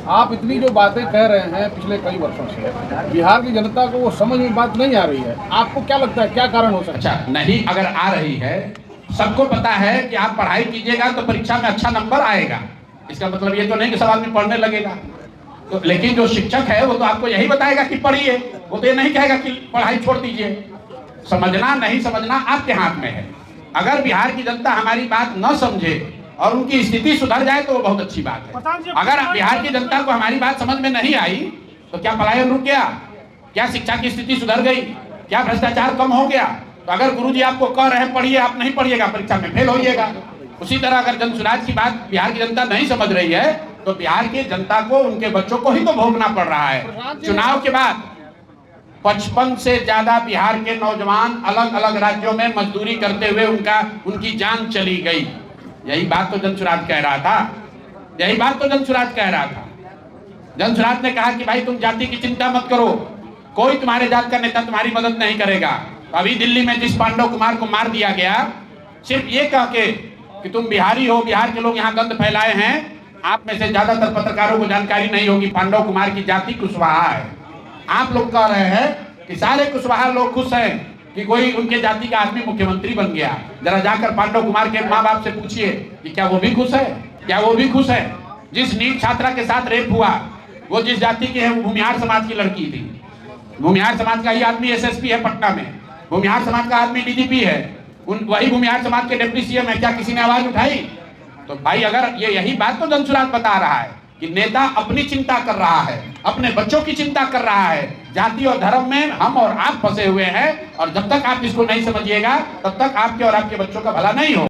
आप इतनी जो बातें कह रहे हैं पिछले कई वर्षों से, बिहार की जनता को वो समझ में बात नहीं आ रही है। आपको क्या लगता है क्या कारण हो सकता है? अच्छा, नहीं अगर आ रही है, सबको पता है कि आप पढ़ाई कीजिएगा तो परीक्षा में अच्छा नंबर आएगा। इसका मतलब ये तो नहीं कि सब आदमी पढ़ने लगेगा। तो लेकिन जो शिक्षक है वो तो आपको यही बताएगा कि पढ़िए, वो तो ये नहीं कहेगा कि पढ़ाई छोड़ दीजिए। समझना नहीं समझना आपके हाथ में है। अगर बिहार की जनता हमारी बात न समझे और उनकी स्थिति सुधर जाए तो वो बहुत अच्छी बात है। अगर बिहार की जनता को हमारी बात समझ में नहीं आई तो क्या पलायन रुक गया, क्या शिक्षा की स्थिति सुधर गई, क्या भ्रष्टाचार कम हो गया? तो अगर गुरुजी आपको कह रहे हैं पढ़िए, आप नहीं पढ़िएगा, परीक्षा में फेल होइएगा। उसी तरह अगर जन सुराज की बात बिहार की जनता नहीं समझ रही है तो बिहार की जनता को, उनके बच्चों को ही तो भोगना पड़ रहा है। चुनाव के बाद 55 से ज्यादा बिहार के नौजवान अलग अलग राज्यों में मजदूरी करते हुए उनकी जान चली गई। यही बात तो जनसुराज कह रहा था, यही बात तो जनसुराज कह रहा था। जनसुराज ने कहा कि भाई तुम जाति की चिंता मत करो, कोई तुम्हारे जात का नेता तुम्हारी मदद नहीं करेगा। अभी दिल्ली में जिस पांडव कुमार को मार दिया गया, सिर्फ ये कह के कि तुम बिहारी हो, बिहार के लोग यहाँ गंद फैलाए हैं, आप में से ज्यादातर पत्रकारों को जानकारी नहीं होगी पांडव कुमार की जाति कुशवाहा है। आप लोग कह रहे हैं कि सारे कुशवाहा लोग खुश हैं कि कोई उनके जाति का आदमी मुख्यमंत्री बन गया। जरा जाकर पांडव कुमार के माँ बाप से पूछिए कि क्या वो भी खुश है, क्या वो भी खुश है? जिस नीट छात्रा के साथ रेप हुआ वो जिस जाति की है, वो भूमिहार समाज की लड़की थी। भूमिहार समाज का ही आदमी एसएसपी है पटना में, भूमिहार समाज का आदमी डीजीपी है, वही भूमिहार समाज के डिप्टी सीएम है। क्या किसी ने आवाज उठाई? तो भाई अगर ये यही बात तो जनसुराज बता रहा है कि नेता अपनी चिंता कर रहा है, अपने बच्चों की चिंता कर रहा है। जाति और धर्म में हम और आप फंसे हुए हैं और जब तक आप इसको नहीं समझिएगा तब तक आपके और आपके बच्चों का भला नहीं हो।